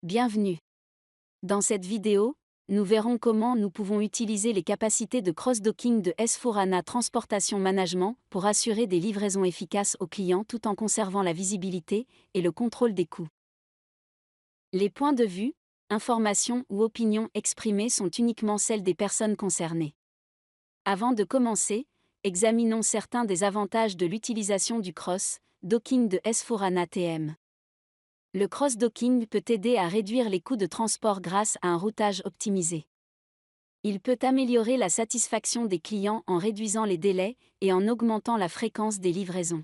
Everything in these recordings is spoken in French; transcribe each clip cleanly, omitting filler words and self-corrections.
Bienvenue. Dans cette vidéo, nous verrons comment nous pouvons utiliser les capacités de cross-docking de S/4HANA Transportation Management pour assurer des livraisons efficaces aux clients tout en conservant la visibilité et le contrôle des coûts. Les points de vue, informations ou opinions exprimées sont uniquement celles des personnes concernées. Avant de commencer, examinons certains des avantages de l'utilisation du cross-docking de S/4HANA TM. Le cross-docking peut aider à réduire les coûts de transport grâce à un routage optimisé. Il peut améliorer la satisfaction des clients en réduisant les délais et en augmentant la fréquence des livraisons.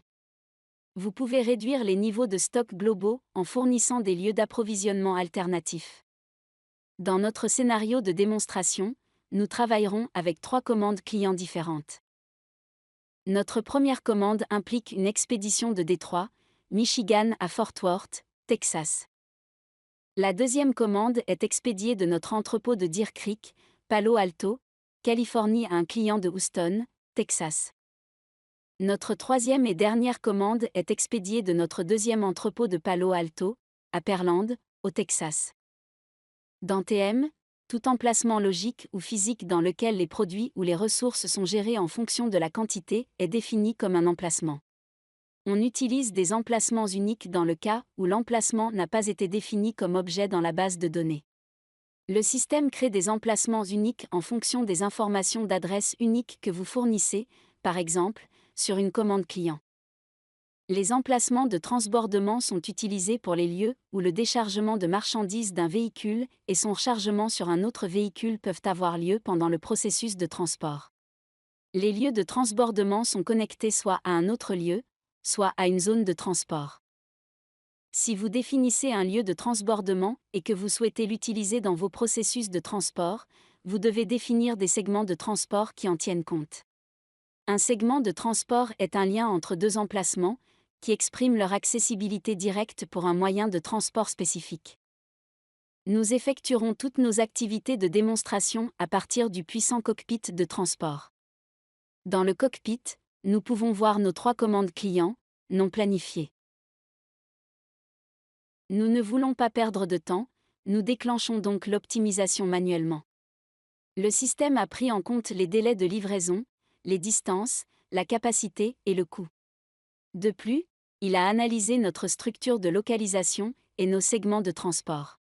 Vous pouvez réduire les niveaux de stock globaux en fournissant des lieux d'approvisionnement alternatifs. Dans notre scénario de démonstration, nous travaillerons avec 3 commandes clients différentes. Notre première commande implique une expédition de Détroit, Michigan à Fort Worth, Texas. La deuxième commande est expédiée de notre entrepôt de Deer Creek, Palo Alto, Californie à un client de Houston, Texas. Notre troisième et dernière commande est expédiée de notre deuxième entrepôt de Palo Alto, à Pearland, au Texas. Dans TM, tout emplacement logique ou physique dans lequel les produits ou les ressources sont gérés en fonction de la quantité est défini comme un emplacement. On utilise des emplacements uniques dans le cas où l'emplacement n'a pas été défini comme objet dans la base de données. Le système crée des emplacements uniques en fonction des informations d'adresse unique que vous fournissez, par exemple, sur une commande client. Les emplacements de transbordement sont utilisés pour les lieux où le déchargement de marchandises d'un véhicule et son rechargement sur un autre véhicule peuvent avoir lieu pendant le processus de transport. Les lieux de transbordement sont connectés soit à un autre lieu, soit à une zone de transport. Si vous définissez un lieu de transbordement et que vous souhaitez l'utiliser dans vos processus de transport, vous devez définir des segments de transport qui en tiennent compte. Un segment de transport est un lien entre deux emplacements, qui expriment leur accessibilité directe pour un moyen de transport spécifique. Nous effectuerons toutes nos activités de démonstration à partir du puissant cockpit de transport. Dans le cockpit, nous pouvons voir nos 3 commandes clients, non planifiées. Nous ne voulons pas perdre de temps, nous déclenchons donc l'optimisation manuellement. Le système a pris en compte les délais de livraison, les distances, la capacité et le coût. De plus, il a analysé notre structure de localisation et nos segments de transport.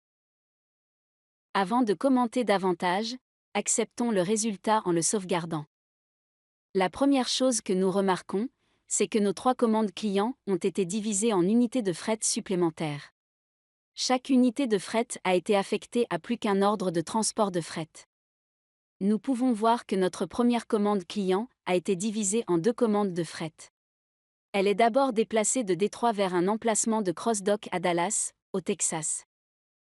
Avant de commenter davantage, acceptons le résultat en le sauvegardant. La première chose que nous remarquons, c'est que nos 3 commandes clients ont été divisées en unités de fret supplémentaires. Chaque unité de fret a été affectée à plus qu'un ordre de transport de fret. Nous pouvons voir que notre première commande client a été divisée en 2 commandes de fret. Elle est d'abord déplacée de Détroit vers un emplacement de cross-dock à Dallas, au Texas.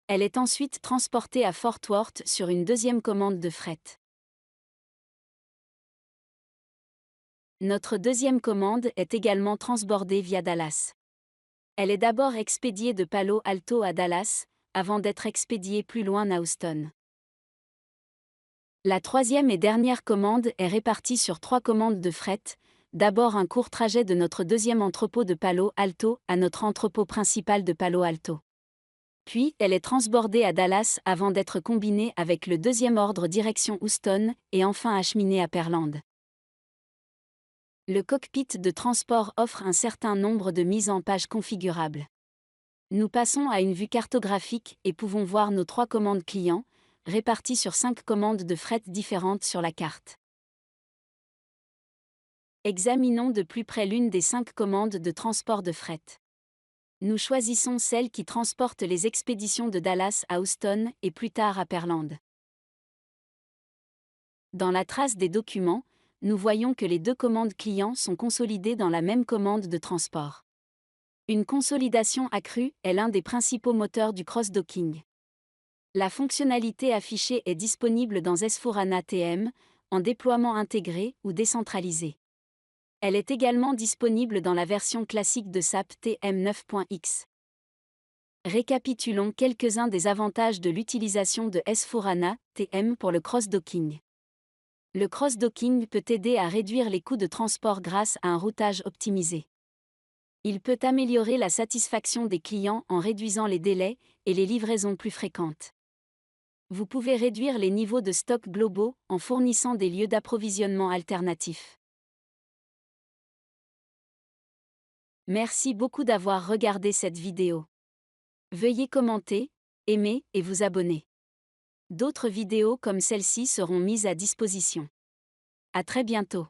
Elle est ensuite transportée à Fort Worth sur une deuxième commande de fret. Notre deuxième commande est également transbordée via Dallas. Elle est d'abord expédiée de Palo Alto à Dallas, avant d'être expédiée plus loin à Houston. La troisième et dernière commande est répartie sur 3 commandes de fret, d'abord un court trajet de notre deuxième entrepôt de Palo Alto à notre entrepôt principal de Palo Alto. Puis, elle est transbordée à Dallas avant d'être combinée avec le deuxième ordre direction Houston et enfin acheminée à Pearland. Le cockpit de transport offre un certain nombre de mises en page configurables. Nous passons à une vue cartographique et pouvons voir nos 3 commandes clients, réparties sur 5 commandes de fret différentes sur la carte. Examinons de plus près l'une des 5 commandes de transport de fret. Nous choisissons celle qui transporte les expéditions de Dallas à Houston et plus tard à Pearland. Dans la trace des documents, nous voyons que les 2 commandes clients sont consolidées dans la même commande de transport. Une consolidation accrue est l'un des principaux moteurs du cross-docking. La fonctionnalité affichée est disponible dans S/4HANA TM, en déploiement intégré ou décentralisé. Elle est également disponible dans la version classique de SAP TM 9.x. Récapitulons quelques-uns des avantages de l'utilisation de S/4HANA TM pour le cross-docking. Le cross-docking peut aider à réduire les coûts de transport grâce à un routage optimisé. Il peut améliorer la satisfaction des clients en réduisant les délais et les livraisons plus fréquentes. Vous pouvez réduire les niveaux de stock globaux en fournissant des lieux d'approvisionnement alternatifs. Merci beaucoup d'avoir regardé cette vidéo. Veuillez commenter, aimer et vous abonner. D'autres vidéos comme celle-ci seront mises à disposition. À très bientôt.